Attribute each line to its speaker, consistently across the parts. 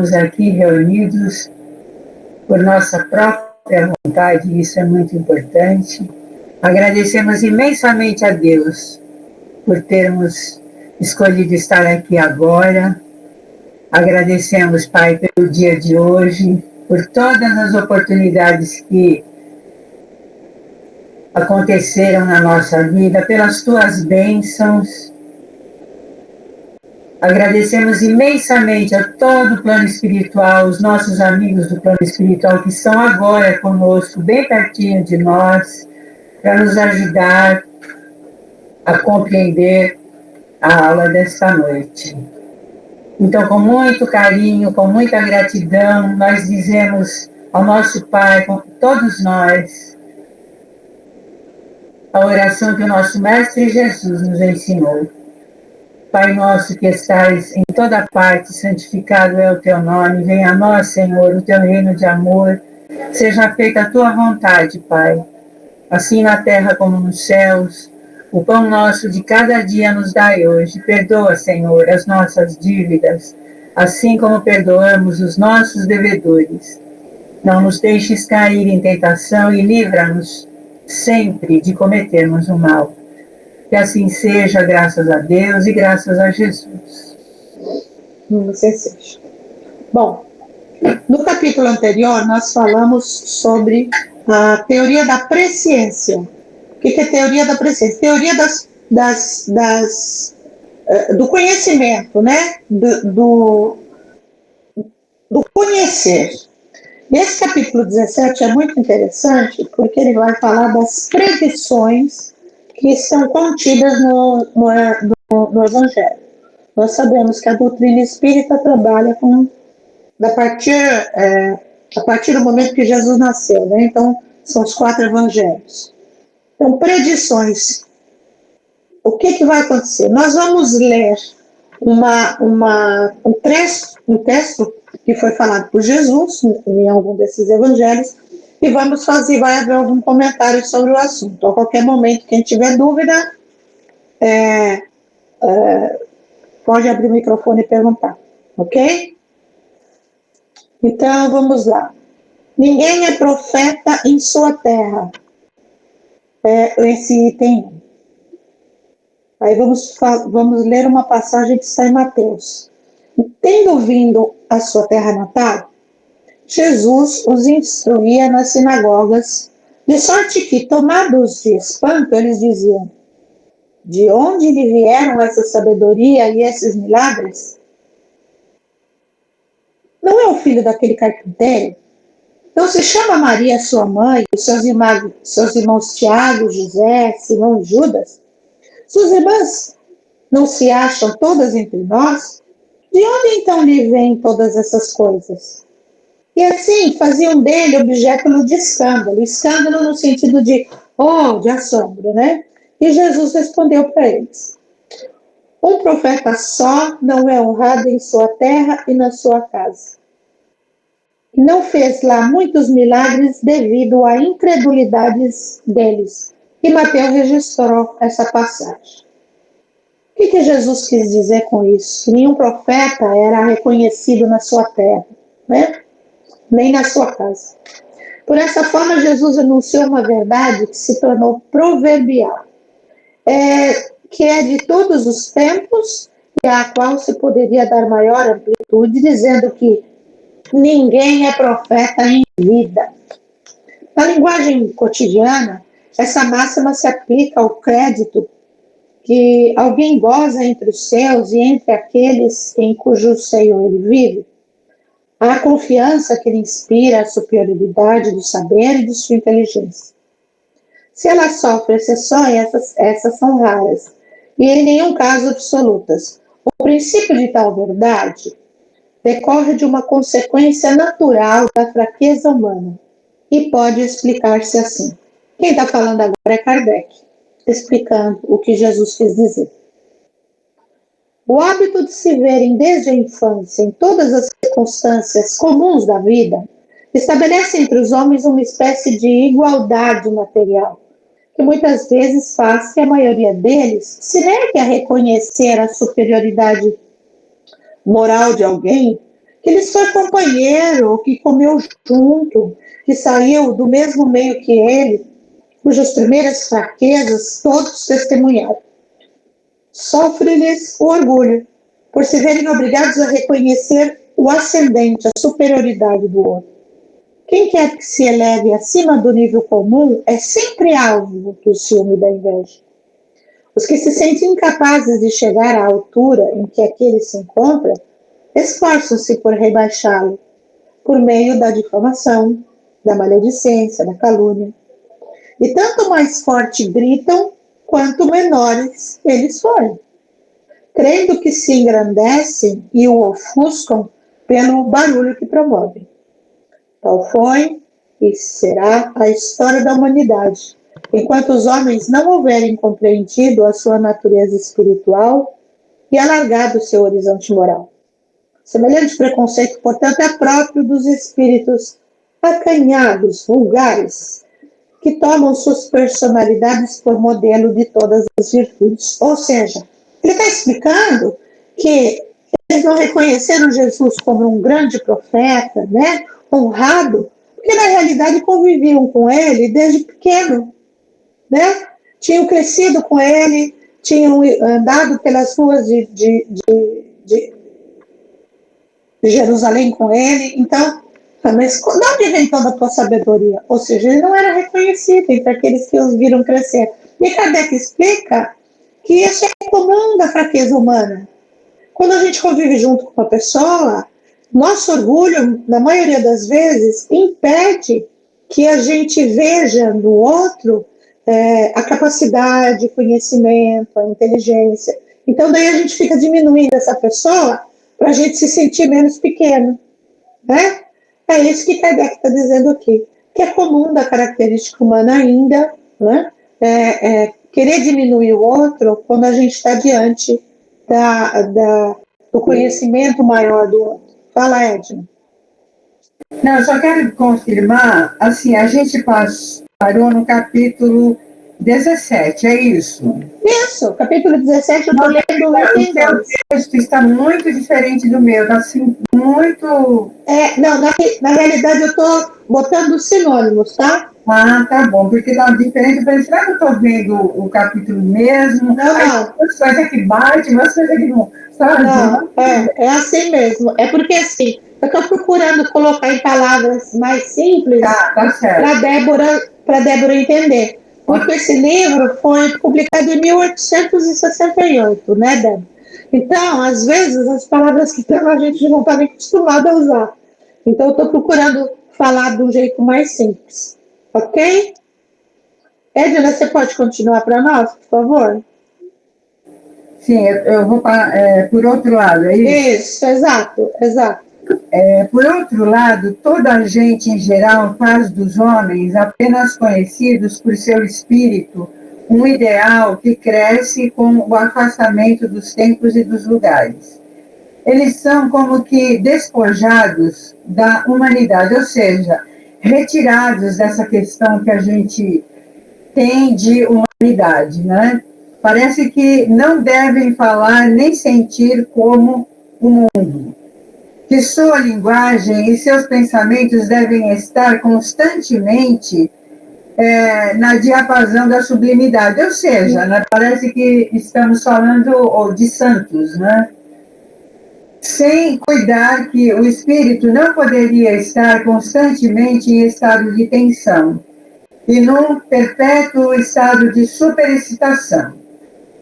Speaker 1: estamos aqui reunidos por nossa própria vontade, isso é muito importante. Agradecemos imensamente a Deus por termos escolhido estar aqui agora. Agradecemos, Pai, pelo dia de hoje, por todas as oportunidades que aconteceram na nossa vida, pelas tuas bênçãos. Agradecemos imensamente a todo o plano espiritual, os nossos amigos do plano espiritual que estão agora conosco, bem pertinho de nós, para nos ajudar a compreender a aula desta noite. Então, com muito carinho, com muita gratidão, nós dizemos ao nosso Pai, com todos nós, a oração que o nosso Mestre Jesus nos ensinou. Pai nosso que estais em toda parte, santificado é o teu nome, venha a nós, Senhor, o teu reino de amor, seja feita a tua vontade, Pai, assim na terra como nos céus. O pão nosso de cada dia nos dai hoje. Perdoa, Senhor, as nossas dívidas, assim como perdoamos os nossos devedores. Não nos deixes cair em tentação e livra-nos sempre de cometermos o mal. Que assim seja, graças a Deus e graças a Jesus.
Speaker 2: Você seja. Bom, no capítulo anterior nós falamos sobre a teoria da presciência. O que é teoria da presciência? Teoria do conhecimento, né? Do conhecer. Esse capítulo 17 é muito interessante porque ele vai falar das predições que estão contidas no Evangelho. Nós sabemos que a doutrina espírita trabalha a partir do momento que Jesus nasceu, né? Então, são os 4 evangelhos. Então, predições. O que vai acontecer? Nós vamos ler um texto que foi falado por Jesus em algum desses evangelhos, e vai haver algum comentário sobre o assunto. A qualquer momento, quem tiver dúvida, pode abrir o microfone e perguntar, ok? Então, vamos lá. Ninguém é profeta em sua terra. Esse item 1. Aí vamos ler uma passagem que está em Mateus. Tendo vindo à sua terra natal, Jesus os instruía nas sinagogas, de sorte que, tomados de espanto, eles diziam: de onde lhe vieram essa sabedoria e esses milagres? Não é o filho daquele carpinteiro? Então se chama Maria, sua mãe, e seus irmãos Tiago, José, Simão e Judas? Suas irmãs não se acham todas entre nós? De onde então lhe vêm todas essas coisas? E assim faziam dele objeto de escândalo no sentido de assombro, né? E Jesus respondeu para eles: um profeta só não é honrado em sua terra e na sua casa. E não fez lá muitos milagres devido à incredulidade deles. E Mateus registrou essa passagem. O que Jesus quis dizer com isso? Que nenhum profeta era reconhecido na sua terra, né? Nem na sua casa. Por essa forma, Jesus anunciou uma verdade que se tornou proverbial, que é de todos os tempos e à qual se poderia dar maior amplitude, dizendo que ninguém é profeta em vida. Na linguagem cotidiana, essa máxima se aplica ao crédito que alguém goza entre os seus e entre aqueles em cujo seio ele vive. A confiança que lhe inspira a superioridade do saber e de sua inteligência. Se ela sofre exceções, essas são raras, e em nenhum caso absolutas. O princípio de tal verdade decorre de uma consequência natural da fraqueza humana, e pode explicar-se assim. Quem está falando agora é Kardec, explicando o que Jesus quis dizer. O hábito de se verem desde a infância em todas as circunstâncias comuns da vida estabelece entre os homens uma espécie de igualdade material, que muitas vezes faz que a maioria deles se negue a reconhecer a superioridade moral de alguém que lhes foi companheiro, que comeu junto, que saiu do mesmo meio que ele, cujas primeiras fraquezas todos testemunharam. Sofre-lhes o orgulho, por se verem obrigados a reconhecer o ascendente, a superioridade do outro. Quem quer que se eleve acima do nível comum é sempre alvo do ciúme e da inveja. Os que se sentem incapazes de chegar à altura em que aquele se encontra, esforçam-se por rebaixá-lo, por meio da difamação, da maledicência, da calúnia. E tanto mais forte gritam, quanto menores eles forem, crendo que se engrandecem e o ofuscam pelo barulho que promovem. Tal foi e será a história da humanidade, enquanto os homens não houverem compreendido a sua natureza espiritual e alargado o seu horizonte moral. Semelhante preconceito, portanto, é próprio dos espíritos acanhados, vulgares, que tomam suas personalidades por modelo de todas as virtudes. Ou seja, ele está explicando que eles não reconheceram Jesus como um grande profeta, né, honrado, porque na realidade conviviam com ele desde pequeno, né? Tinham crescido com ele, tinham andado pelas ruas de Jerusalém com ele. Então, mas de onde vem toda a tua sabedoria? Ou seja, ele não era reconhecido entre aqueles que os viram crescer. E Kardec explica que isso é comum da fraqueza humana. Quando a gente convive junto com uma pessoa, nosso orgulho, na maioria das vezes, impede que a gente veja no outro a capacidade, o conhecimento, a inteligência. Então, daí a gente fica diminuindo essa pessoa para a gente se sentir menos pequeno, né? É isso que Kardec está dizendo aqui, que é comum da característica humana ainda, né? Querer diminuir o outro quando a gente está diante do conhecimento maior do outro. Fala, Edna.
Speaker 1: Não, eu só quero confirmar, assim, a gente parou no capítulo 17, é isso?
Speaker 2: Isso, capítulo 17, eu estou lendo o item 2.
Speaker 1: O texto está muito diferente do meu, está assim, muito...
Speaker 2: Não, na realidade eu estou botando sinônimos, tá?
Speaker 1: Ah, tá bom, porque está diferente. Eu falei, será que eu estou vendo o capítulo mesmo?
Speaker 2: Não, não.
Speaker 1: Umas coisas que bate, umas coisas que não... Sabe?
Speaker 2: Não, é assim mesmo. É porque assim, eu estou procurando colocar em palavras mais simples
Speaker 1: Tá certo.
Speaker 2: para Débora entender. Porque esse livro foi publicado em 1868, né, Débora? Então, às vezes, as palavras que a gente não está nem acostumado a usar. Então, eu estou procurando falar de um jeito mais simples. Ok? Edna, você pode continuar para nós, por favor?
Speaker 1: Sim, eu vou por outro lado, é isso?
Speaker 2: Isso, exato.
Speaker 1: Por outro lado, toda a gente em geral faz dos homens apenas conhecidos por seu espírito um ideal que cresce com o afastamento dos tempos e dos lugares. Eles são como que despojados da humanidade, ou seja, retirados dessa questão que a gente tem de humanidade, né? Parece que não devem falar nem sentir como o mundo, que sua linguagem e seus pensamentos devem estar constantemente na diapasão da sublimidade, ou seja, né, parece que estamos falando de santos, né? Sem cuidar que o espírito não poderia estar constantemente em estado de tensão e num perpétuo estado de superexcitação.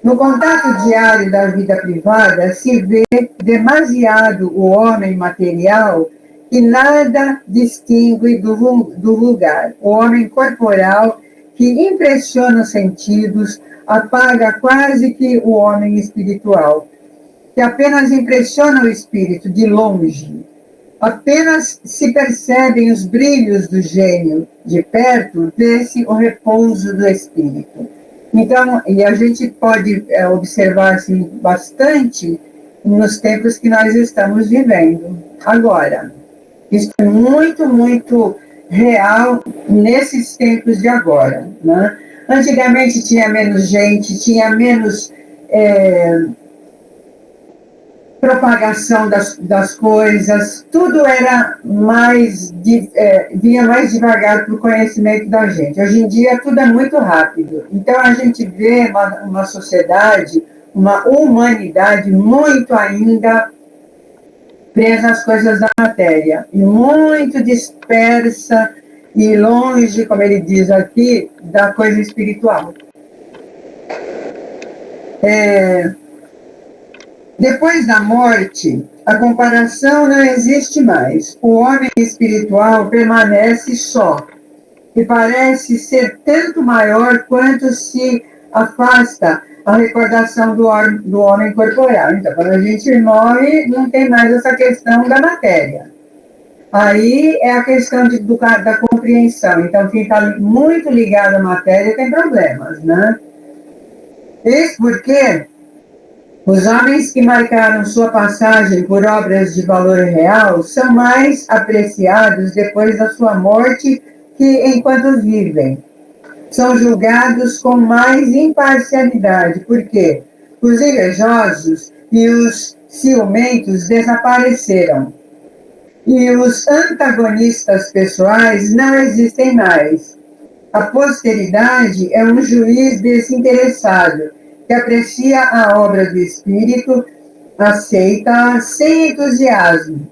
Speaker 1: No contato diário da vida privada se vê demasiado o homem material que nada distingue do vulgar, o homem corporal que impressiona os sentidos, apaga quase que o homem espiritual, que apenas impressiona o espírito de longe. Apenas se percebem os brilhos do gênio de perto, vê-se o repouso do espírito. Então, e a gente pode observar assim, bastante nos tempos que nós estamos vivendo agora. Isso é muito, muito real nesses tempos de agora, né? Antigamente tinha menos gente, tinha menos propagação das coisas, tudo era vinha mais devagar para o conhecimento da gente. Hoje em dia tudo é muito rápido. Então a gente vê uma sociedade, uma humanidade muito ainda presa às coisas da matéria, e muito dispersa e longe, como ele diz aqui, da coisa espiritual. Depois da morte, a comparação não existe mais. O homem espiritual permanece só e parece ser tanto maior quanto se afasta a recordação do homem corporal. Então, quando a gente morre, não tem mais essa questão da matéria. Aí é a questão da compreensão. Então, quem está muito ligado à matéria tem problemas, né? Isso porque os homens que marcaram sua passagem por obras de valor real são mais apreciados depois da sua morte que enquanto vivem. São julgados com mais imparcialidade, porque os invejosos e os ciumentos desapareceram. E os antagonistas pessoais não existem mais. A posteridade é um juiz desinteressado, que aprecia a obra do Espírito, aceita sem entusiasmo,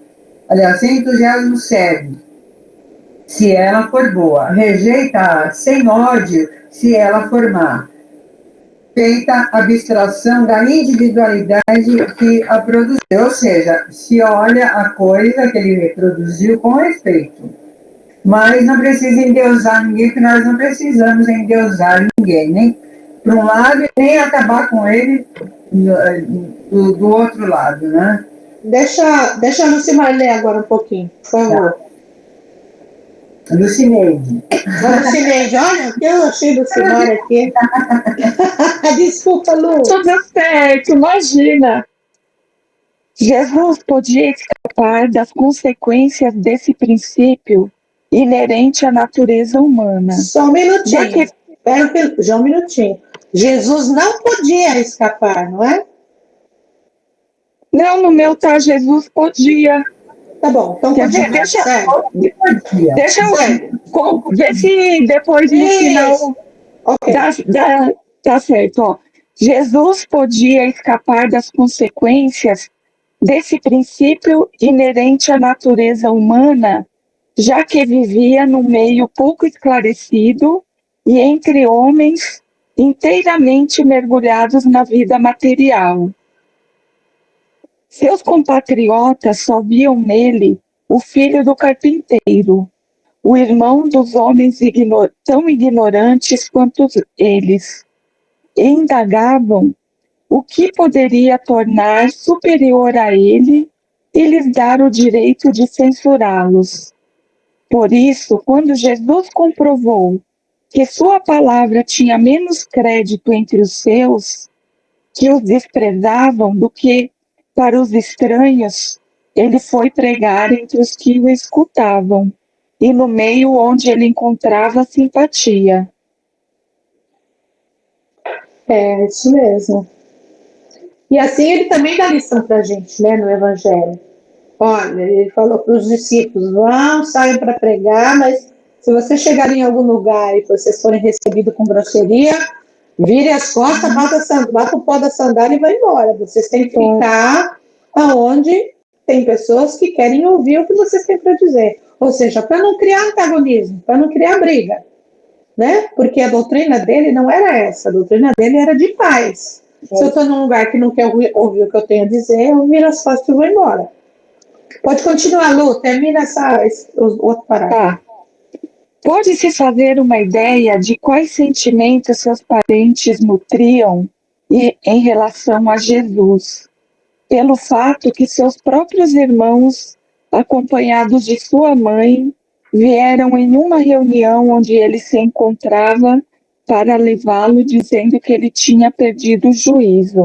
Speaker 1: aliás, sem entusiasmo sério, se ela for boa, rejeita sem ódio, se ela for má, feita abstração da individualidade que a produziu, ou seja, se olha a coisa que ele reproduziu com respeito. Mas não precisa endeusar ninguém, porque nós não precisamos endeusar ninguém, nem para um lado e nem acabar com ele do outro lado, né?
Speaker 2: Deixa a Lucimar ler agora um pouquinho, por favor.
Speaker 1: Lucineide.
Speaker 2: Lucineide, olha o que eu achei do Lucimar aqui. Desculpa, Lu.
Speaker 3: Tudo certo, imagina. Jesus podia escapar das consequências desse princípio inerente à natureza humana.
Speaker 2: Só um minutinho. Já um minutinho. Jesus não podia escapar, não é?
Speaker 3: Não, no meu tá, Jesus podia.
Speaker 2: Tá bom, então continua.
Speaker 3: Deixa eu ver se depois no final tá certo. Ó. Jesus podia escapar das consequências desse princípio inerente à natureza humana, já que vivia num meio pouco esclarecido e entre homens inteiramente mergulhados na vida material. Seus compatriotas só viam nele o filho do carpinteiro, o irmão dos homens tão ignorantes quanto eles, e indagavam o que poderia tornar superior a ele e lhes dar o direito de censurá-los. Por isso, quando Jesus comprovou que sua palavra tinha menos crédito entre os seus, que os desprezavam do que para os estranhos, ele foi pregar entre os que o escutavam, e no meio onde ele encontrava simpatia.
Speaker 2: É, isso mesmo. E assim ele também dá lição para a gente, né, no Evangelho. Olha, ele falou para os discípulos, saiam para pregar, mas se vocês chegarem em algum lugar e vocês forem recebidos com grosseria, vire as costas, bata o pó da sandália e vai embora. Vocês têm que ficar aonde tem pessoas que querem ouvir o que vocês têm para dizer. Ou seja, para não criar antagonismo, para não criar briga, né? Porque a doutrina dele não era essa, a doutrina dele era de paz. Se eu estou num lugar que não quer ouvir o que eu tenho a dizer, eu viro as costas e vou embora. Pode continuar, Lu, termina o outro parágrafo.
Speaker 3: Tá. Pode-se fazer uma ideia de quais sentimentos seus parentes nutriam em relação a Jesus, pelo fato que seus próprios irmãos, acompanhados de sua mãe, vieram em uma reunião onde ele se encontrava para levá-lo, dizendo que ele tinha perdido o juízo.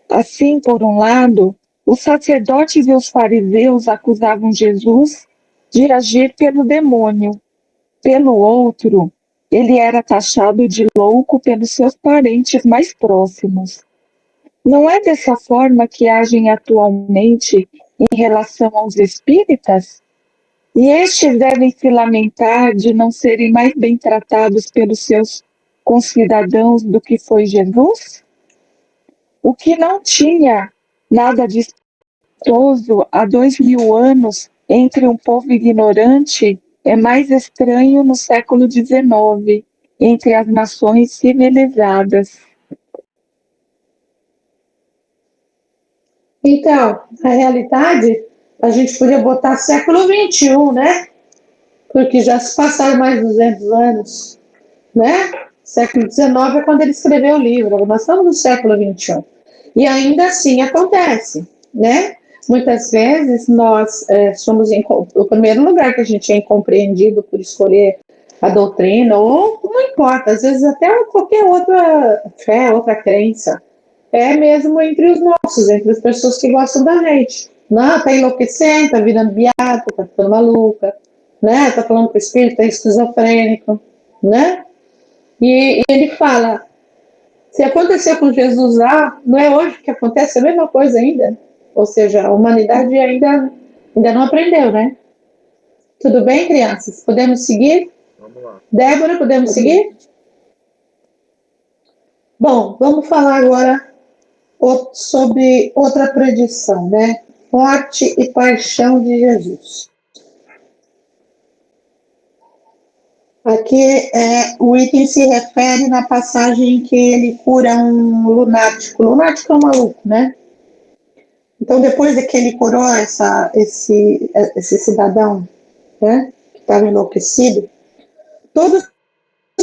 Speaker 3: Assim, por um lado, os sacerdotes e os fariseus acusavam Jesus de agir pelo demônio. Pelo outro, ele era taxado de louco pelos seus parentes mais próximos. Não é dessa forma que agem atualmente em relação aos espíritas? E estes devem se lamentar de não serem mais bem tratados pelos seus concidadãos do que foi Jesus? O que não tinha nada de espantoso há 2000 anos entre um povo ignorante é mais estranho no século XIX, entre as nações civilizadas.
Speaker 2: Então, na realidade, a gente podia botar século XXI, né? Porque já se passaram mais de 200 anos, né? Século XIX é quando ele escreveu o livro, nós estamos no século XXI. E ainda assim acontece, né? Muitas vezes nós somos, o primeiro lugar que a gente é incompreendido por escolher a doutrina, ou não importa, às vezes até qualquer outra fé, outra crença, é mesmo entre os nossos, entre as pessoas que gostam da gente. Não, tá enlouquecendo, tá virando biata, tá ficando maluca, né? Tá falando que o espírito é esquizofrênico, né? E ele fala, se aconteceu com Jesus lá, não é hoje que acontece a mesma coisa ainda? Ou seja, a humanidade ainda não aprendeu, né? Tudo bem, crianças? Podemos seguir?
Speaker 4: Vamos lá.
Speaker 2: Débora, podemos seguir? Bom, vamos falar agora sobre outra predição, né? Morte e paixão de Jesus. Aqui o item se refere na passagem em que ele cura um lunático. Lunático é um maluco, né? Então, depois de que ele curou esse cidadão, né, que estava enlouquecido, todos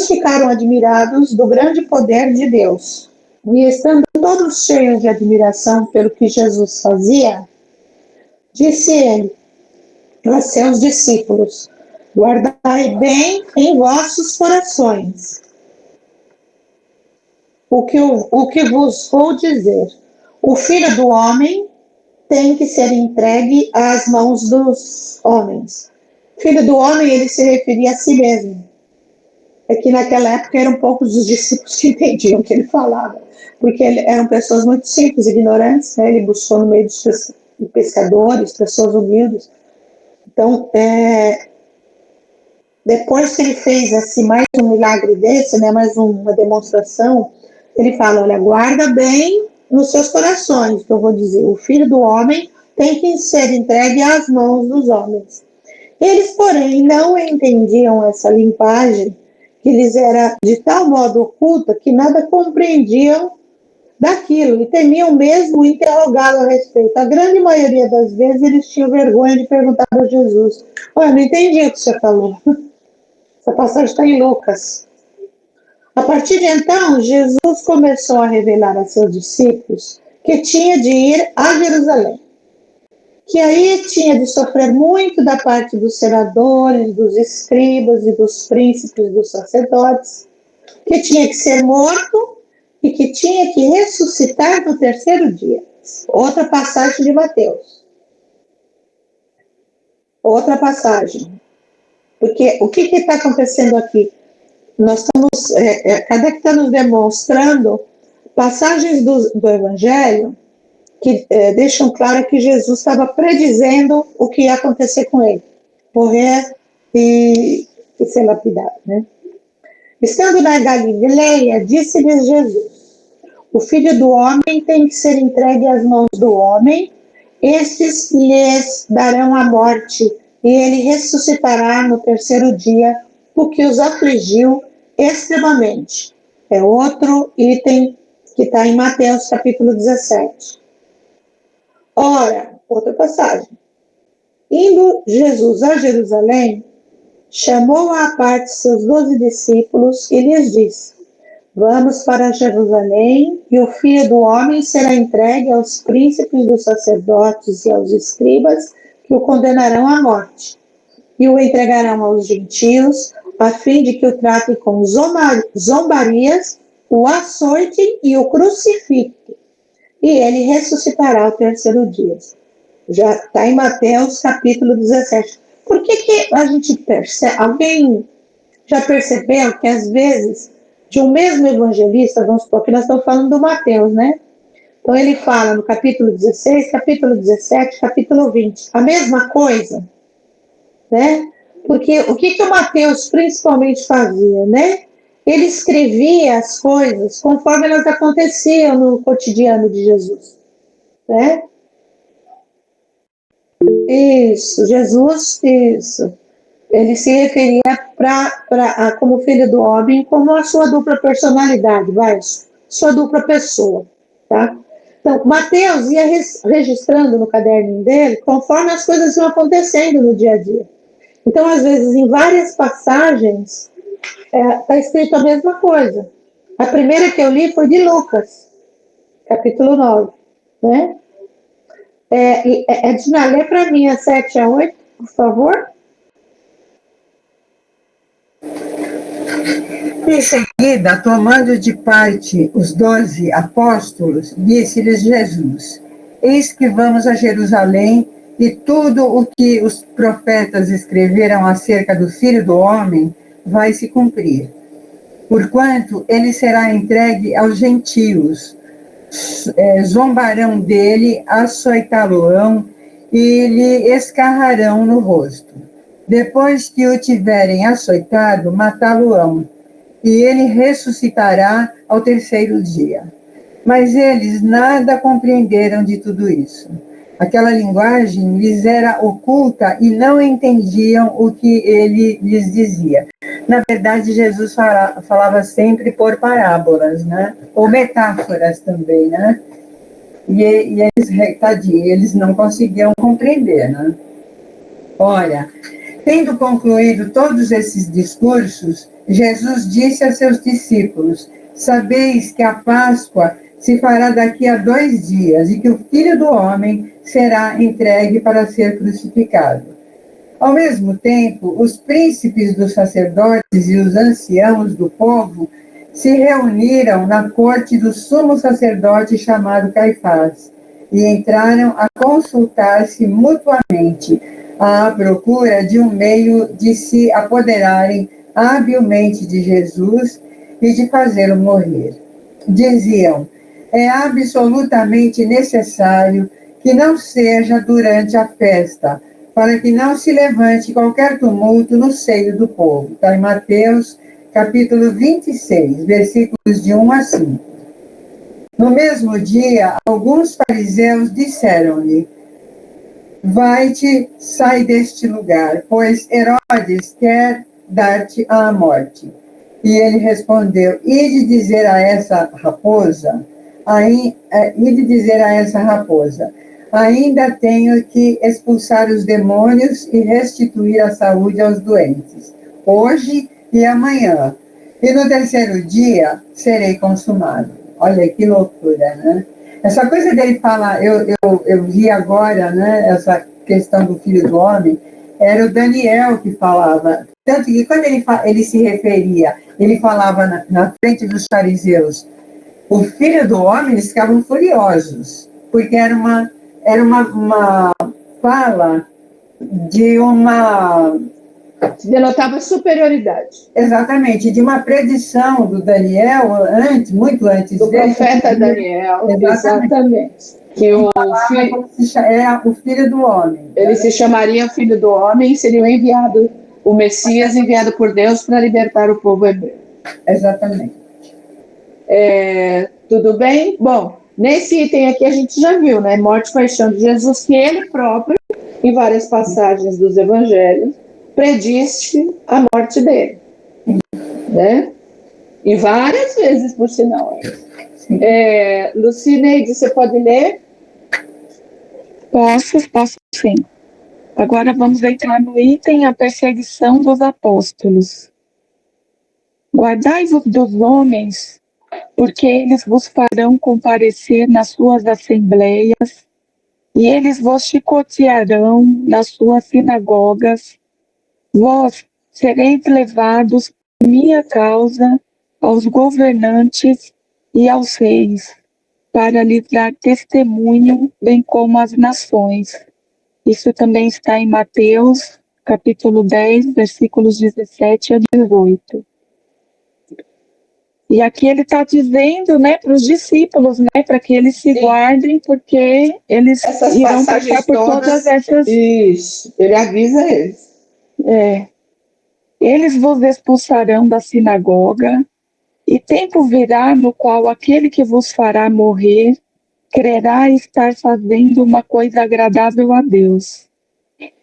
Speaker 2: ficaram admirados do grande poder de Deus. E estando todos cheios de admiração pelo que Jesus fazia, disse ele a seus discípulos: guardai bem em vossos corações o que vos vou dizer. O Filho do Homem tem que ser entregue às mãos dos homens. Filho do homem, ele se referia a si mesmo. É que naquela época eram poucos os discípulos que entendiam o que ele falava, porque eram pessoas muito simples, ignorantes, né? Ele buscou no meio dos pescadores, pessoas humildes. Então, depois que ele fez assim, mais um milagre desse, né, mais uma demonstração, ele fala, olha, guarda bem nos seus corações, que eu vou dizer, o Filho do Homem tem que ser entregue às mãos dos homens. Eles, porém, não entendiam essa limpagem, que lhes era de tal modo oculta que nada compreendiam daquilo e temiam mesmo interrogá-lo a respeito. A grande maioria das vezes eles tinham vergonha de perguntar para Jesus: olha, não entendi o que você falou. Essa passagem está em Lucas. A partir de então, Jesus começou a revelar a seus discípulos que tinha de ir a Jerusalém, que aí tinha de sofrer muito da parte dos senadores, dos escribas e dos príncipes dos sacerdotes, que tinha que ser morto e que tinha que ressuscitar no terceiro dia. Outra passagem de Mateus. Outra passagem. Porque o que está acontecendo aqui? Nós estamos, Kardec está nos demonstrando passagens do Evangelho que deixam claro que Jesus estava predizendo o que ia acontecer com ele, morrer e ser lapidado, né? Estando na Galileia, disse-lhes Jesus: o Filho do Homem tem que ser entregue às mãos do homem, estes lhes darão a morte, e ele ressuscitará no terceiro dia, o que os afligiu extremamente. É outro item que está em Mateus capítulo 17. Ora, outra passagem. Indo Jesus a Jerusalém, chamou à parte seus 12 discípulos e lhes disse: vamos para Jerusalém, e o Filho do Homem será entregue aos príncipes dos sacerdotes e aos escribas, que o condenarão à morte, e o entregarão aos gentios, a fim de que o tratem com zombarias, o açoitem e o crucifiquem. E ele ressuscitará ao terceiro dia. Já está em Mateus capítulo 17. Por que a gente percebe? Alguém já percebeu que às vezes de um mesmo evangelista, vamos supor que nós estamos falando do Mateus, né? Então ele fala no capítulo 16, capítulo 17, capítulo 20, a mesma coisa, né? Porque o que o Mateus principalmente fazia, né? Ele escrevia as coisas conforme elas aconteciam no cotidiano de Jesus, né? Isso, Jesus, isso. Ele se referia como filho do homem, como a sua dupla personalidade, vai, sua dupla pessoa, tá? Então, Mateus ia registrando no caderninho dele conforme as coisas iam acontecendo no dia a dia. Então, às vezes, em várias passagens, está escrito a mesma coisa. A primeira que eu li foi de Lucas, capítulo 9, né? Edna, lê para mim a 7 a 8, por favor.
Speaker 1: Em seguida, tomando de parte os 12 apóstolos, disse-lhes Jesus: Eis que vamos a Jerusalém, e tudo o que os profetas escreveram acerca do Filho do Homem vai se cumprir. Porquanto ele será entregue aos gentios, zombarão dele, açoitá-lo-ão e lhe escarrarão no rosto. Depois que o tiverem açoitado, matá-lo-ão, e ele ressuscitará ao terceiro dia. Mas eles nada compreenderam de tudo isso. Aquela linguagem lhes era oculta e não entendiam o que ele lhes dizia. Na verdade, Jesus falava sempre por parábolas, né? Ou metáforas também, né? E eles não conseguiam compreender, né? Ora, tendo concluído todos esses discursos, Jesus disse a seus discípulos: Sabeis que a Páscoa se fará daqui a 2 dias e que o Filho do Homem será entregue para ser crucificado. Ao mesmo tempo, os príncipes dos sacerdotes e os anciãos do povo se reuniram na corte do sumo sacerdote chamado Caifás e entraram a consultar-se mutuamente à procura de um meio de se apoderarem habilmente de Jesus e de fazê-lo morrer. Diziam: é absolutamente necessário que não seja durante a festa, para que não se levante qualquer tumulto no seio do povo. Está em Mateus, capítulo 26, versículos de 1 a 5. No mesmo dia, alguns fariseus disseram-lhe: Vai-te, sai deste lugar, pois Herodes quer dar-te à morte. E ele respondeu: Ide dizer a essa raposa, ainda tenho que expulsar os demônios e restituir a saúde aos doentes, hoje e amanhã. E no terceiro dia serei consumado. Olha que loucura, né? Essa coisa dele falar, eu vi agora, né, essa questão do Filho do Homem, era o Daniel que falava. Tanto que quando ele se referia, ele falava na frente dos fariseus, o Filho do Homem, eles ficavam furiosos, porque era uma fala de uma...
Speaker 2: Denotava superioridade.
Speaker 1: Exatamente, de uma predição do Daniel, muito antes
Speaker 2: do dele, profeta Daniel, exatamente. Que o
Speaker 1: era o Filho do Homem.
Speaker 2: Ele se chamaria Filho do Homem e seria o Messias enviado por Deus para libertar o povo hebreu.
Speaker 1: Exatamente.
Speaker 2: Tudo bem? Bom, nesse item aqui a gente já viu, né? Morte e paixão de Jesus, que ele próprio, em várias passagens dos evangelhos, predisse a morte dele, né? E várias vezes, por sinal. Lucineide, você pode ler?
Speaker 3: Posso sim. Agora vamos entrar no item a perseguição dos apóstolos. Guardai-vos dos homens, porque eles vos farão comparecer nas suas assembleias, e eles vos chicotearão nas suas sinagogas. Vós sereis levados por minha causa aos governantes e aos reis, para lhes dar testemunho, bem como às nações. Isso também está em Mateus, capítulo 10, versículos 17 a 18. E aqui ele está dizendo, né, para os discípulos, né, para que eles se guardem, porque eles
Speaker 2: Essas
Speaker 3: irão
Speaker 2: passagens
Speaker 3: passar por todas
Speaker 2: todas,
Speaker 3: essas.
Speaker 2: isso, ele avisa eles.
Speaker 3: Eles vos expulsarão da sinagoga, e tempo virá no qual aquele que vos fará morrer crerá estar fazendo uma coisa agradável a Deus.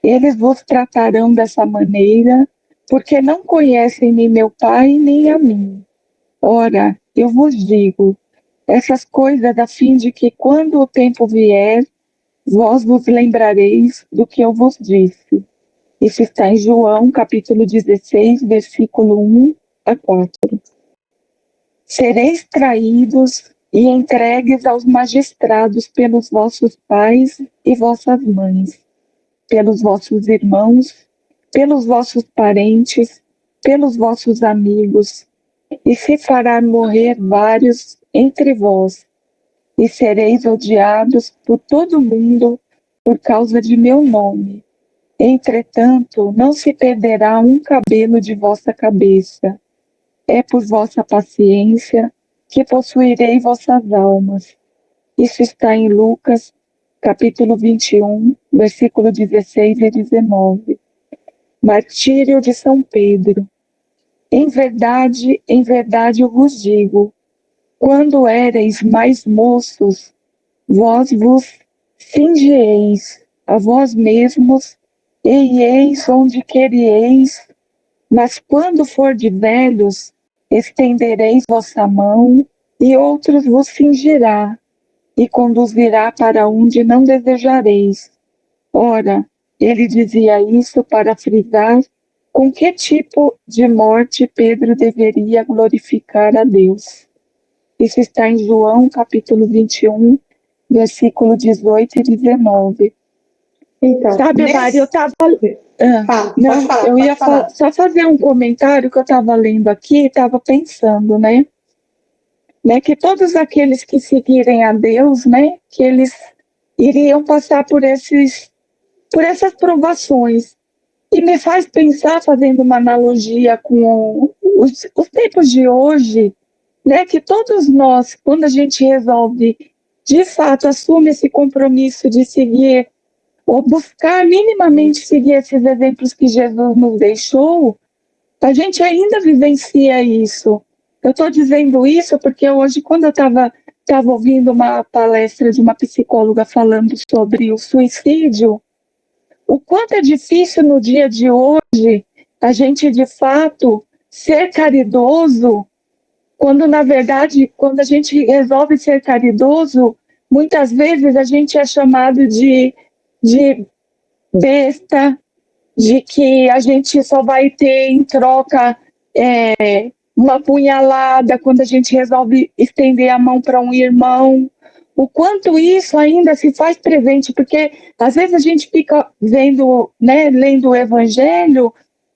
Speaker 3: Eles vos tratarão dessa maneira, porque não conhecem nem meu Pai nem a mim. Ora, eu vos digo essas coisas a fim de que, quando o tempo vier, vós vos lembrareis do que eu vos disse. Isso está em João, capítulo 16, versículo 1 a 4. Sereis traídos e entregues aos magistrados pelos vossos pais e vossas mães, pelos vossos irmãos, pelos vossos parentes, pelos vossos amigos, e se fará morrer vários entre vós, e sereis odiados por todo mundo por causa de meu nome. Entretanto, não se perderá um cabelo de vossa cabeça. É por vossa paciência que possuirei vossas almas. Isso está em Lucas, capítulo 21, versículo 16 e 19. Martírio de São Pedro. Em verdade eu vos digo, quando éreis mais moços, vós vos cingieis a vós mesmos e ieis onde querieis, mas quando for de velhos, estendereis vossa mão, e outros vos cingirá, e conduzirá para onde não desejareis. Ora, ele dizia isso para frisar com que tipo de morte Pedro deveria glorificar a Deus. Isso está em João, capítulo 21, versículo 18 e 19.
Speaker 2: Então,
Speaker 3: Sabe, Mari, eu estava...
Speaker 2: pode falar,
Speaker 3: eu ia
Speaker 2: falar.
Speaker 3: só fazer um comentário que eu estava lendo aqui e estava pensando, né? Que todos aqueles que seguirem a Deus, né? Que eles iriam passar por essas provações. E me faz pensar, fazendo uma analogia com os tempos de hoje, né? Que todos nós, quando a gente resolve, de fato, assume esse compromisso de seguir ou buscar minimamente seguir esses exemplos que Jesus nos deixou, a gente ainda vivencia isso. Eu estou dizendo isso porque hoje, quando eu estava ouvindo uma palestra de uma psicóloga falando sobre o suicídio, o quanto é difícil no dia de hoje a gente, de fato, ser caridoso, quando, na verdade, quando a gente resolve ser caridoso, muitas vezes a gente é chamado de besta, de que a gente só vai ter em troca uma punhalada quando a gente resolve estender a mão para um irmão. O quanto isso ainda se faz presente, porque às vezes a gente fica vendo, né, lendo o Evangelho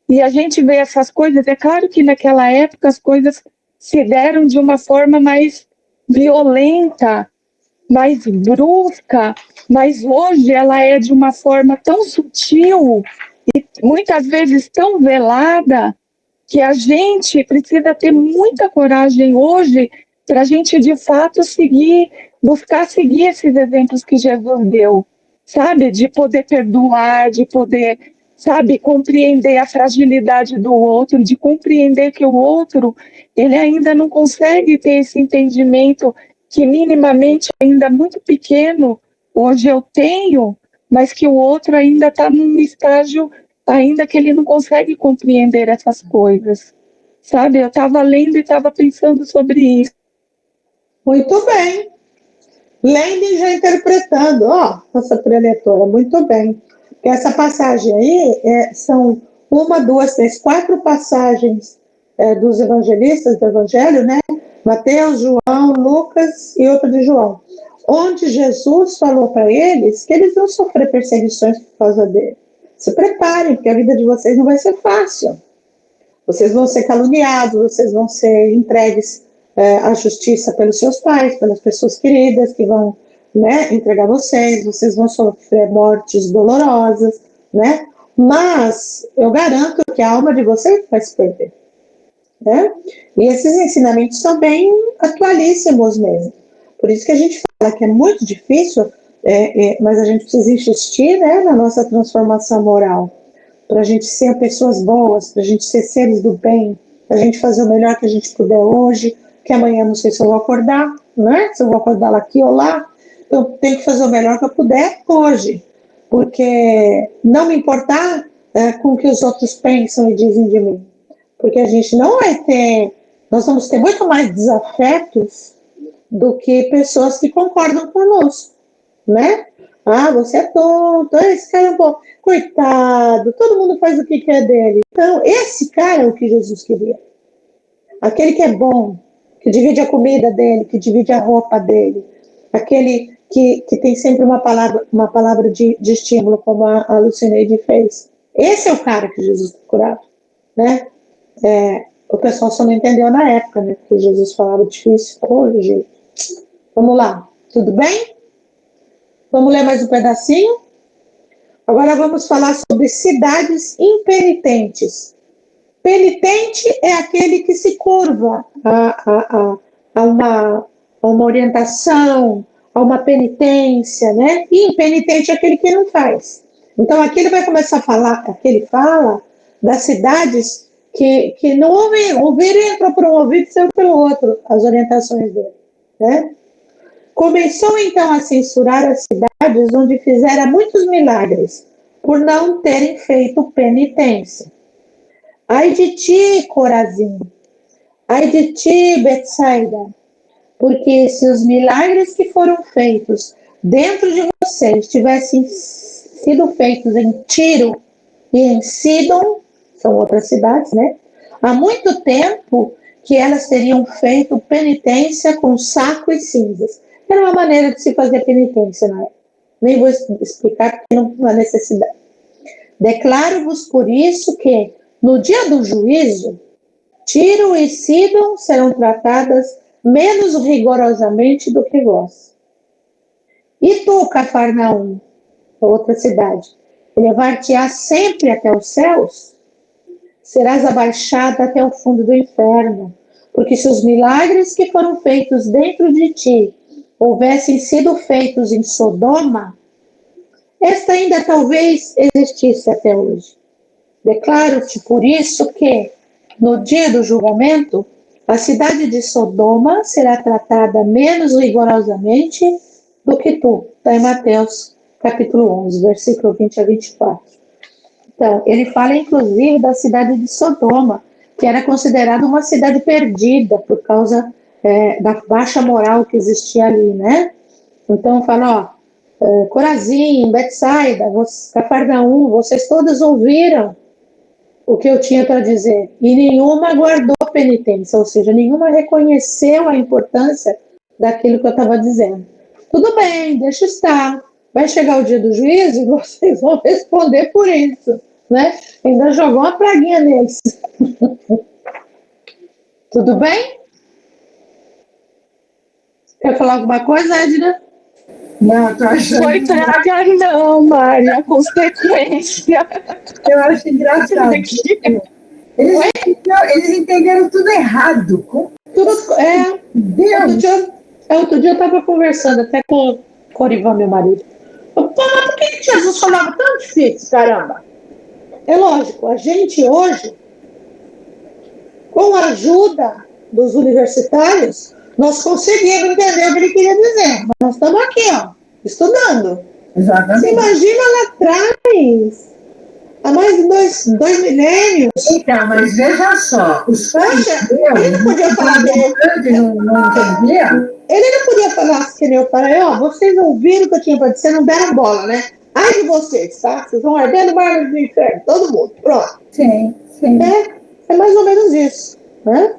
Speaker 3: e a gente vê essas coisas. É claro que naquela época as coisas se deram de uma forma mais violenta, mais brusca, mas hoje ela é de uma forma tão sutil e muitas vezes tão velada, que a gente precisa ter muita coragem hoje para a gente, de fato, buscar seguir esses exemplos que Jesus deu, sabe? De poder perdoar, de poder, sabe, compreender a fragilidade do outro, de compreender que o outro, ele ainda não consegue ter esse entendimento que minimamente ainda muito pequeno, hoje eu tenho, mas que o outro ainda está num estágio ainda que ele não consegue compreender essas coisas, sabe? Eu estava lendo e estava pensando sobre isso.
Speaker 2: Muito bem. Lendo e já interpretando. Nossa preletora, muito bem. Essa passagem aí são uma, duas, três, quatro passagens dos evangelistas do Evangelho, né? Mateus, João, Lucas e outra de João. Onde Jesus falou para eles que eles vão sofrer perseguições por causa dele. Se preparem, porque a vida de vocês não vai ser fácil. Vocês vão ser caluniados, vocês vão ser entregues à justiça pelos seus pais, pelas pessoas queridas que vão, né, entregar vocês vão sofrer mortes dolorosas, né? Mas eu garanto que a alma de vocês vai se perder. né? E esses ensinamentos são bem atualíssimos mesmo. Por isso que a gente fala que é muito difícil, mas a gente precisa insistir, né, na nossa transformação moral, para a gente ser pessoas boas, para a gente ser seres do bem, para a gente fazer o melhor que a gente puder hoje, que amanhã não sei se eu vou acordar, né? Se eu vou acordar lá aqui ou lá, eu tenho que fazer o melhor que eu puder hoje, porque não me importar com o que os outros pensam e dizem de mim, porque a gente não vai ter, nós vamos ter muito mais desafetos do que pessoas que concordam conosco, né? Ah, você é tonto, esse cara é bom, coitado, todo mundo faz o que quer dele. Então, esse cara é o que Jesus queria. Aquele que é bom, que divide a comida dele, que divide a roupa dele, aquele que tem sempre uma palavra de estímulo, como a Lucineide fez. Esse é o cara que Jesus procurava, né? O pessoal só não entendeu na época, né? Porque Jesus falava difícil. Hoje, vamos lá, tudo bem? Vamos ler mais um pedacinho? Agora vamos falar sobre cidades impenitentes. Penitente é aquele que se curva a uma orientação, a uma penitência, né? E impenitente é aquele que não faz. Então aqui ele vai começar a falar, aqui ele fala das cidades que não ouviram, entrou por um ouvido e saiu pelo outro, as orientações dele, né? Começou então a censurar as cidades onde fizera muitos milagres, por não terem feito penitência. Ai de ti, Corazim, ai de ti, Betsaida, porque se os milagres que foram feitos dentro de vocês tivessem sido feitos em Tiro e em Sidom, são outras cidades, né? Há muito tempo que elas teriam feito penitência com saco e cinzas. Era uma maneira de se fazer penitência na época. Nem vou explicar porque não há necessidade. Declaro-vos por isso que, no dia do juízo, Tiro e Sidom serão tratadas menos rigorosamente do que vós. E tu, Cafarnaum, outra cidade, elevar-te-á sempre até os céus? Serás abaixada até o fundo do inferno, porque se os milagres que foram feitos dentro de ti houvessem sido feitos em Sodoma, esta ainda talvez existisse até hoje. Declaro-te por isso que, no dia do julgamento, a cidade de Sodoma será tratada menos rigorosamente do que tu. Está em Mateus, capítulo 11, versículo 20 a 24. Então, ele fala inclusive da cidade de Sodoma, que era considerada uma cidade perdida por causa da baixa moral que existia ali, né? Então, fala, Corazim, Betsaida, Cafarnaum, vocês todos ouviram o que eu tinha para dizer, e nenhuma guardou penitência, ou seja, nenhuma reconheceu a importância daquilo que eu estava dizendo. Tudo bem, deixa estar. Vai chegar o dia do juízo e vocês vão responder por isso, né? Ainda jogou uma praguinha neles. Tudo bem? Quer falar alguma coisa, Edna?
Speaker 1: Não, tô achando.
Speaker 3: Foi praga, não, Mari, a consequência.
Speaker 1: Eu acho engraçado. Eles entenderam tudo errado.
Speaker 2: Deus. Outro dia eu estava conversando até com o Orivan, meu marido. Pô, mas por que Jesus falava tão difícil, caramba? É lógico, a gente hoje, com a ajuda dos universitários, nós conseguimos entender o que ele queria dizer. Mas nós estamos aqui, ó, estudando.
Speaker 1: Exatamente.
Speaker 2: Você imagina lá atrás, há mais de dois milênios.
Speaker 1: Então, mas veja só, os
Speaker 2: ele não podia falar
Speaker 1: não entendia?
Speaker 2: Ele não podia falar que nem eu falei, vocês ouviram o que eu tinha para dizer, não deram bola, né? Ai de vocês, tá? Vocês vão arder no mar do inferno, todo mundo, pronto.
Speaker 1: Sim.
Speaker 2: É mais ou menos isso, né?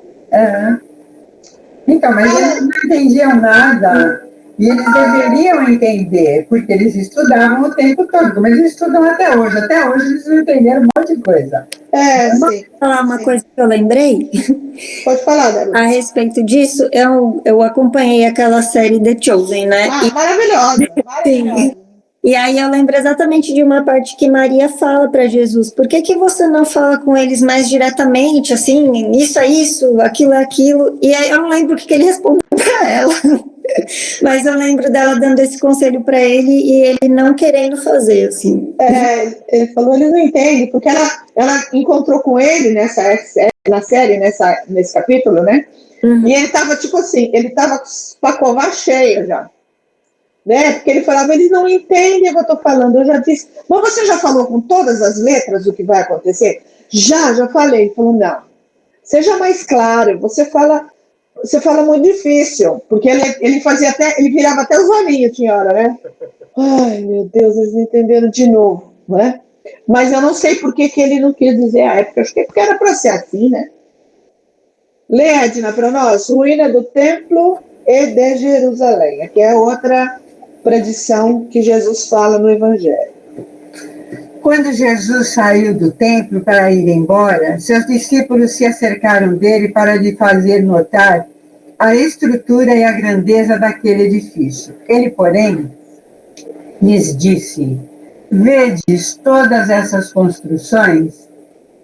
Speaker 1: Então, mas eles não entendiam nada, e eles deveriam entender, porque eles estudavam o tempo todo, como eles estudam até hoje eles não entenderam um monte de coisa.
Speaker 2: Sim.
Speaker 4: Posso falar uma coisa que eu lembrei?
Speaker 2: Pode falar, Débora.
Speaker 4: A respeito disso, eu acompanhei aquela série The Chosen, né?
Speaker 2: Maravilhosa.
Speaker 4: Sim. E aí eu lembro exatamente de uma parte que Maria fala para Jesus: por que que você não fala com eles mais diretamente, assim, isso é isso, aquilo é aquilo? E aí eu não lembro o que ele respondeu para ela, mas eu lembro dela dando esse conselho para ele e ele não querendo fazer, assim.
Speaker 2: Ele falou, ele não entende, porque ela encontrou com ele na série, nesse capítulo, né?
Speaker 4: Uhum.
Speaker 2: E ele estava tipo assim, ele estava com a cova cheia já. Né? Porque ele falava, eles não entendem o que eu estou falando. Eu já disse, mas você já falou com todas as letras o que vai acontecer? Já falei. Ele falou, não, seja mais claro, você fala muito difícil, porque ele fazia ele virava até os olhinhos, tinha hora, né? Ai, meu Deus, eles não entenderam de novo, né? Mas eu não sei por que ele não quis dizer a época, acho que é porque era para ser assim, né? Lê, Edna, para nós, ruína do templo e de Jerusalém. Aqui é outra predição que Jesus fala no Evangelho.
Speaker 1: Quando Jesus saiu do templo para ir embora, seus discípulos se acercaram dele para lhe fazer notar a estrutura e a grandeza daquele edifício. Ele, porém, lhes disse: vedes todas essas construções?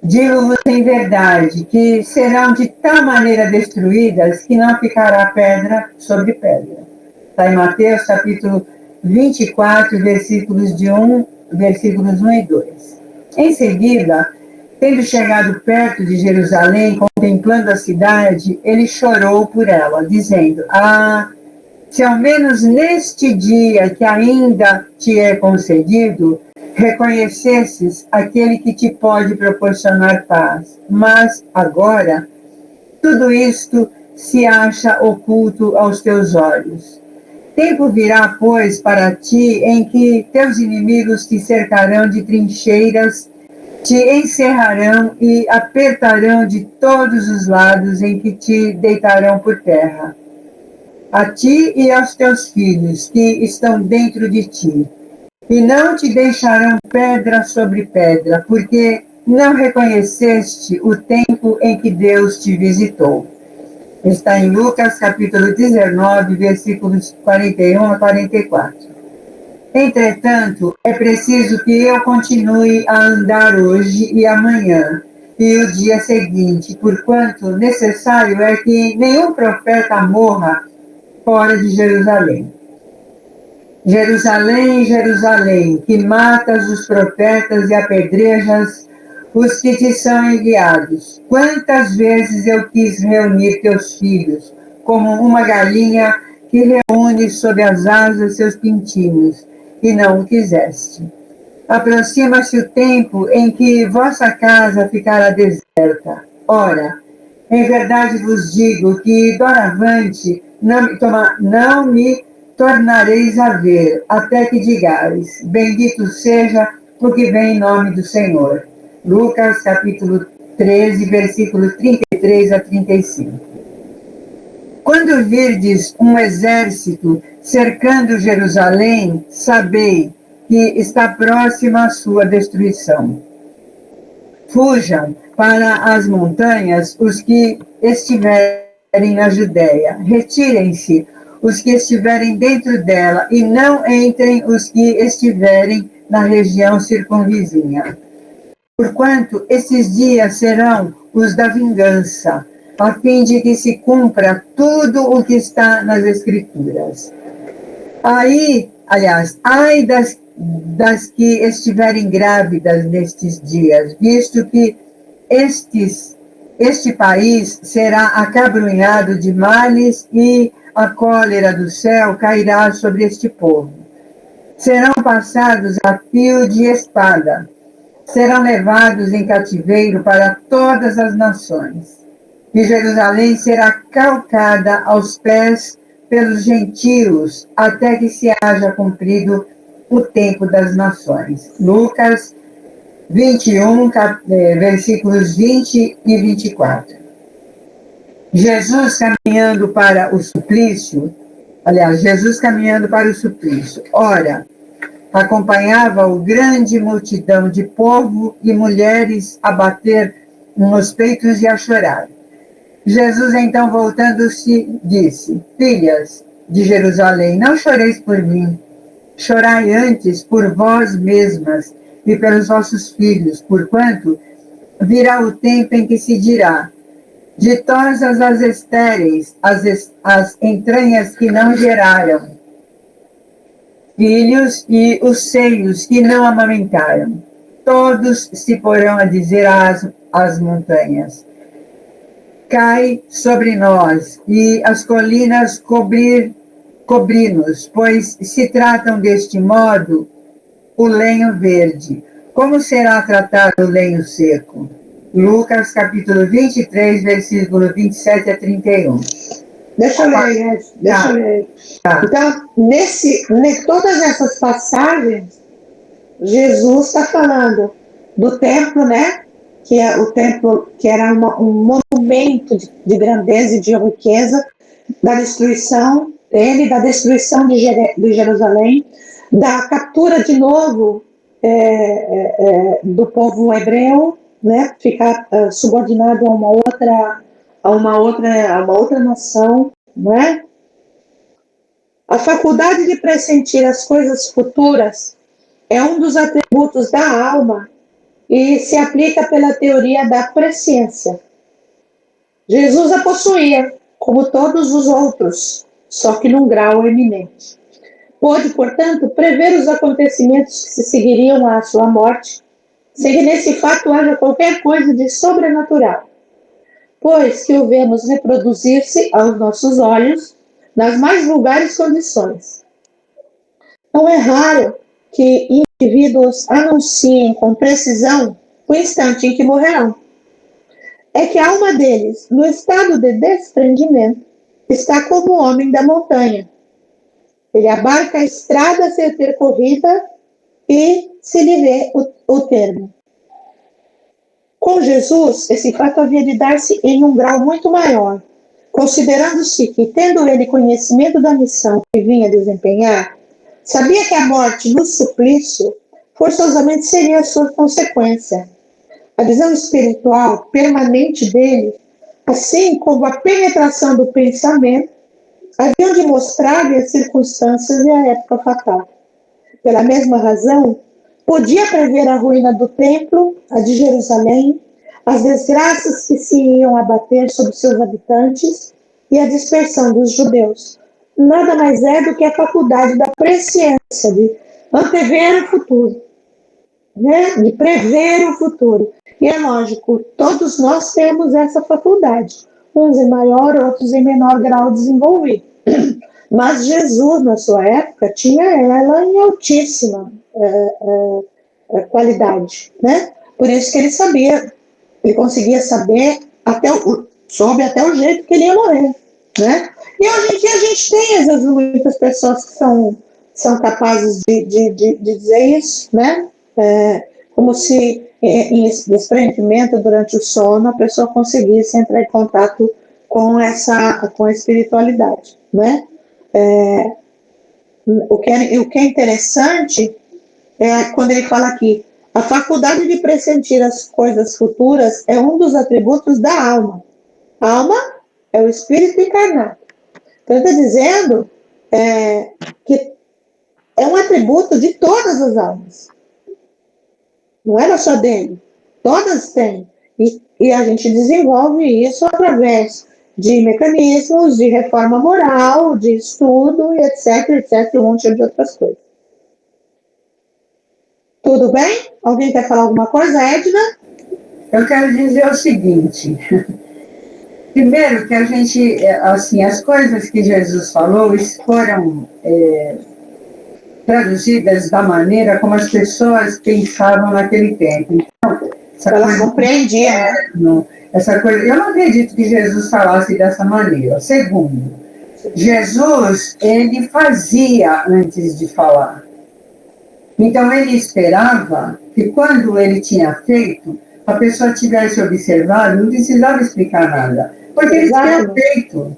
Speaker 1: Digo-vos em verdade que serão de tal maneira destruídas que não ficará pedra sobre pedra. Está em Mateus capítulo 24, versículos 1 e 2. Em seguida, tendo chegado perto de Jerusalém, contemplando a cidade, ele chorou por ela, dizendo: se ao menos neste dia que ainda te é concedido, reconhecesses aquele que te pode proporcionar paz. Mas agora, tudo isto se acha oculto aos teus olhos. Tempo virá, pois, para ti, em que teus inimigos te cercarão de trincheiras, te encerrarão e apertarão de todos os lados, em que te deitarão por terra. A ti e aos teus filhos que estão dentro de ti, e não te deixarão pedra sobre pedra, porque não reconheceste o tempo em que Deus te visitou. Está em Lucas capítulo 19, versículos 41 a 44. Entretanto, é preciso que eu continue a andar hoje e amanhã, e o dia seguinte, porquanto necessário é que nenhum profeta morra fora de Jerusalém. Jerusalém, Jerusalém, que matas os profetas e apedrejas os que te são enviados. Quantas vezes eu quis reunir teus filhos, como uma galinha que reúne sob as asas seus pintinhos, e não o quiseste. Aproxima-se o tempo em que vossa casa ficará deserta. Ora, em verdade vos digo que, doravante, não me tornareis a ver, até que digais: bendito seja o que vem em nome do Senhor. Lucas, capítulo 13, versículos 33 a 35. Quando virdes um exército cercando Jerusalém, sabei que está próxima a sua destruição. Fujam para as montanhas os que estiverem na Judéia. Retirem-se os que estiverem dentro dela, e não entrem os que estiverem na região circunvizinha. Porquanto esses dias serão os da vingança, a fim de que se cumpra tudo o que está nas Escrituras. Ai das que estiverem grávidas nestes dias, visto que este país será acabrunhado de males e a cólera do céu cairá sobre este povo. Serão passados a fio de espada, serão levados em cativeiro para todas as nações. E Jerusalém será calcada aos pés pelos gentios, até que se haja cumprido o tempo das nações. Lucas 21, versículos 20 e 24. Jesus caminhando para o suplício, ora, acompanhava-o grande multidão de povo e mulheres a bater nos peitos e a chorar. Jesus, então, voltando-se, disse: filhas de Jerusalém, não choreis por mim, Chorai antes por vós mesmas e pelos vossos filhos, porquanto virá o tempo em que se dirá: ditosas as estéreis, as entranhas que não geraram filhos e os seios que não amamentaram. Todos se porão a dizer às montanhas: cai sobre nós, e as colinas cobri-nos, pois se tratam deste modo o lenho verde. Como será tratado o lenho seco? Lucas capítulo 23, versículo 27 a 31.
Speaker 2: Deixa eu ler, deixa eu ler.
Speaker 1: Tá.
Speaker 2: Então, todas essas passagens, Jesus está falando do templo, né? Que é o templo que era um monumento de grandeza e de riqueza, da destruição dele, da destruição de Jerusalém, da captura de novo do povo hebreu, né? Ficar subordinado a uma outra nação, não é? A faculdade de pressentir as coisas futuras é um dos atributos da alma e se aplica pela teoria da presciência. Jesus a possuía, como todos os outros, só que num grau eminente. Pôde, portanto, prever os acontecimentos que se seguiriam à sua morte, sem que nesse fato haja qualquer coisa de sobrenatural, pois que o vemos reproduzir-se aos nossos olhos nas mais vulgares condições. Não é raro que indivíduos anunciem com precisão o instante em que morrerão. É que a alma deles, no estado de desprendimento, está como o homem da montanha. Ele abarca a estrada a ser percorrida e se lhe vê o termo. Com Jesus, esse fato havia de dar-se em um grau muito maior, considerando-se que, tendo ele conhecimento da missão que vinha desempenhar, sabia que a morte no suplício forçosamente seria a sua consequência. A visão espiritual permanente dele, assim como a penetração do pensamento, haviam de mostrar-lhe as circunstâncias e a época fatal. Pela mesma razão, podia prever a ruína do templo, a de Jerusalém, as desgraças que se iam abater sobre seus habitantes e a dispersão dos judeus. Nada mais é do que a faculdade da presciência, de antever o futuro, né? De prever o futuro. E é lógico, todos nós temos essa faculdade, uns em maior, outros em menor grau desenvolvido. Mas Jesus, na sua época, tinha ela em altíssima qualidade, né? Por isso que ele sabia, ele conseguia saber soube até o jeito que ele ia morrer, né? E hoje em dia a gente tem, às vezes, muitas pessoas que são capazes de dizer isso, né? Como se em desprendimento durante o sono a pessoa conseguisse entrar em contato com a espiritualidade, né? O que é interessante é quando ele fala aqui: a faculdade de pressentir as coisas futuras é um dos atributos da alma. A alma é o espírito encarnado. Então ele está dizendo que é um atributo de todas as almas. Não era só dele. Todas têm. E a gente desenvolve isso através de mecanismos de reforma moral, de estudo, etc, um monte de outras coisas. Tudo bem? Alguém quer falar alguma coisa, Edna?
Speaker 1: Eu quero dizer o seguinte. Primeiro, que a gente, assim, as coisas que Jesus falou foram traduzidas da maneira como as pessoas pensavam naquele tempo. Então,
Speaker 2: elas compreendiam.
Speaker 1: Essa coisa, eu não acredito que Jesus falasse dessa maneira. Segundo, Jesus, ele fazia antes de falar. Então, ele esperava que quando ele tinha feito, a pessoa tivesse observado, não precisava explicar nada, porque ele tinha feito.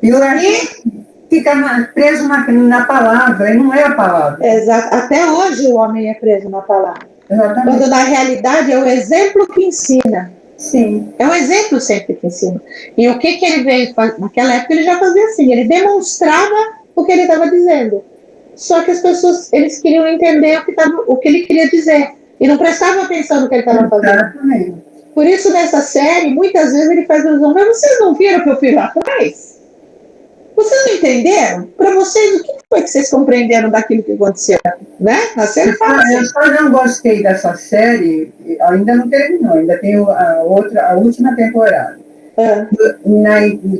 Speaker 1: E a gente fica preso na palavra, e não é a palavra.
Speaker 2: Exato. Até hoje o homem é preso na palavra.
Speaker 1: Exatamente.
Speaker 2: Quando na realidade é o exemplo que ensina.
Speaker 1: Sim.
Speaker 2: É o exemplo sempre que ensina. E o que ele veio fazer? Naquela época ele já fazia assim, ele demonstrava o que ele estava dizendo. só que as pessoas, eles queriam entender o que ele queria dizer, e não prestavam atenção no que ele estava fazendo.
Speaker 1: Exatamente.
Speaker 2: Por isso, nessa série, muitas vezes ele faz alusão, mas vocês não viram o que eu fiz lá atrás? Vocês não entenderam? Para vocês, o que foi que vocês compreenderam daquilo que aconteceu? Né? Na série fala assim.
Speaker 1: Eu só não gostei dessa série, ainda não terminou, ainda tem a última temporada.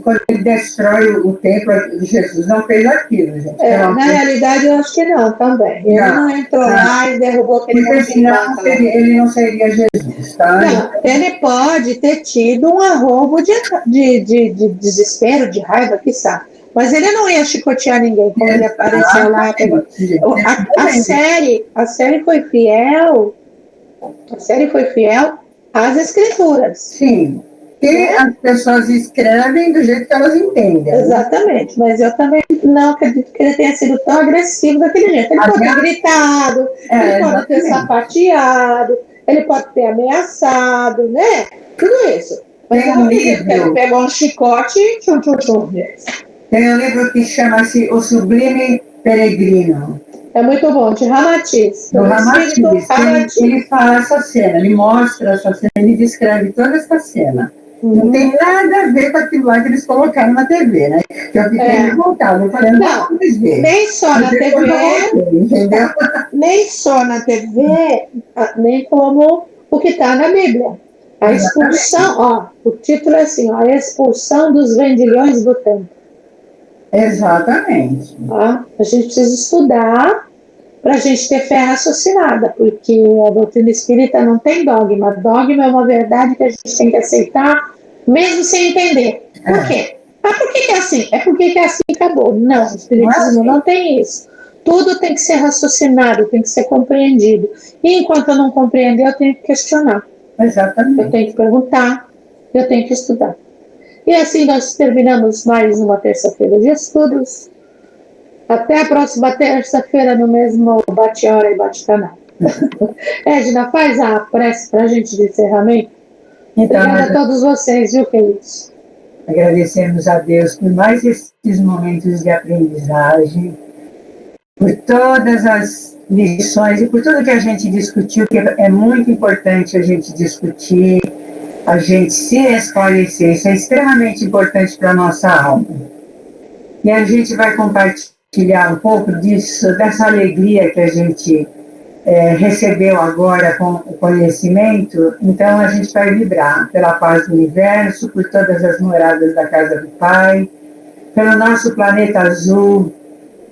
Speaker 1: Quando ele destrói o templo de Jesus, não fez aquilo, gente.
Speaker 2: Na realidade, eu acho que não, também. Ele não entrou lá e derrubou aquele
Speaker 1: porque senão ele não seria Jesus, tá?
Speaker 2: Não, ele pode ter tido um arrobo de desespero, de raiva, que sabe. Mas ele não ia chicotear ninguém, como ele apareceu lá. A série foi fiel. A série foi fiel às escrituras.
Speaker 1: Sim. Que as pessoas escrevem do jeito que elas entendem.
Speaker 2: Exatamente, mas eu também não acredito que ele tenha sido tão agressivo daquele jeito. Ele pode ter gritado, ele pode ter sapateado, ele pode ter ameaçado, né? Tudo isso. Mas eu não acredito que ele pegou um chicote e tchum.
Speaker 1: Tem um livro que chama-se O Sublime Peregrino.
Speaker 2: É muito bom, de Ramatiz.
Speaker 1: Do Ramatiz. Ele fala essa cena, ele mostra essa cena, ele descreve toda essa cena. Não tem nada a ver com aquilo lá que eles colocaram na TV, né? Que eu fiquei revoltada. Eu falei, não,
Speaker 2: nem só na TV, entendeu? Nem só na TV, nem como o que está na Bíblia. A expulsão, o título é assim, a expulsão dos vendilhões do templo.
Speaker 1: Exatamente.
Speaker 2: A gente precisa estudar para a gente ter fé raciocinada, porque a doutrina espírita não tem dogma. Dogma é uma verdade que a gente tem que aceitar, mesmo sem entender. Por quê? Por que é assim? É porque é assim e acabou. Não, o espiritismo não tem isso. Tudo tem que ser raciocinado, tem que ser compreendido. E enquanto eu não compreender, eu tenho que questionar.
Speaker 1: Exatamente.
Speaker 2: Eu tenho que perguntar, eu tenho que estudar. E assim nós terminamos mais uma terça-feira de estudos. Até a próxima terça-feira no mesmo bate-hora e bate-canal. Edna, faz a prece para a gente de encerramento.
Speaker 1: Então,
Speaker 2: obrigada a todos vocês, viu, queridos?
Speaker 1: Agradecemos a Deus por mais esses momentos de aprendizagem, por todas as lições e por tudo que a gente discutiu, que é muito importante a gente discutir, a gente se esclarecer. Isso é extremamente importante para a nossa alma. E a gente vai compartilhar um pouco disso, dessa alegria que a gente recebeu agora com o conhecimento. Então a gente vai vibrar pela paz do universo, por todas as moradas da casa do Pai, pelo nosso planeta azul,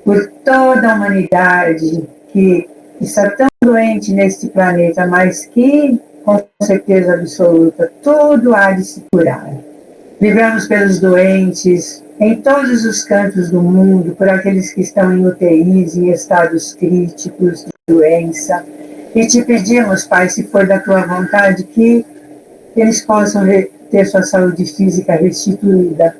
Speaker 1: por toda a humanidade que está tão doente neste planeta, mas que, com certeza absoluta, tudo há de se curar. Vibramos pelos doentes, em todos os cantos do mundo, por aqueles que estão em UTIs, em estados críticos de doença. E te pedimos, Pai, se for da tua vontade, que eles possam ter sua saúde física restituída.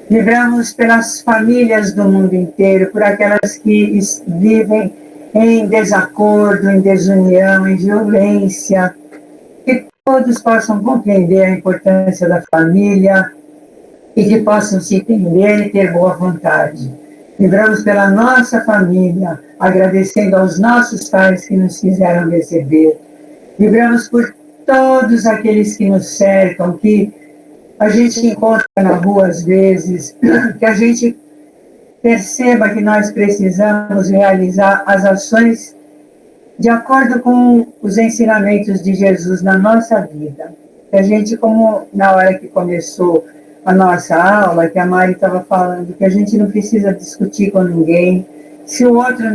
Speaker 1: Vibramos pelas famílias do mundo inteiro, por aquelas que vivem em desacordo, em desunião, em violência. Que todos possam compreender a importância da família, e que possam se entender e ter boa vontade. Vibramos pela nossa família, agradecendo aos nossos pais que nos fizeram receber. Vibramos por todos aqueles que nos cercam, que a gente encontra na rua às vezes, que a gente perceba que nós precisamos realizar as ações de acordo com os ensinamentos de Jesus na nossa vida. Que a gente, como na hora que começou a nossa aula, que a Mari estava falando, que a gente não precisa discutir com ninguém. Se o outro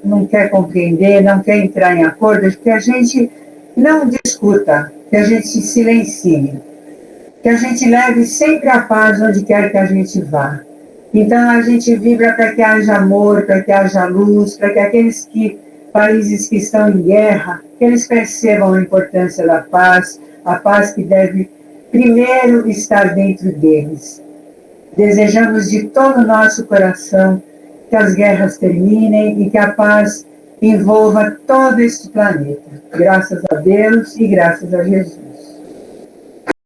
Speaker 1: não quer compreender, não quer entrar em acordo, que a gente não discuta, que a gente se silencie, que a gente leve sempre a paz onde quer que a gente vá. Então a gente vibra para que haja amor, para que haja luz, para que aqueles países que estão em guerra, que eles percebam a importância da paz, a paz que deve primeiro estar dentro deles. Desejamos de todo o nosso coração que as guerras terminem e que a paz envolva todo este planeta. Graças a Deus e graças a Jesus.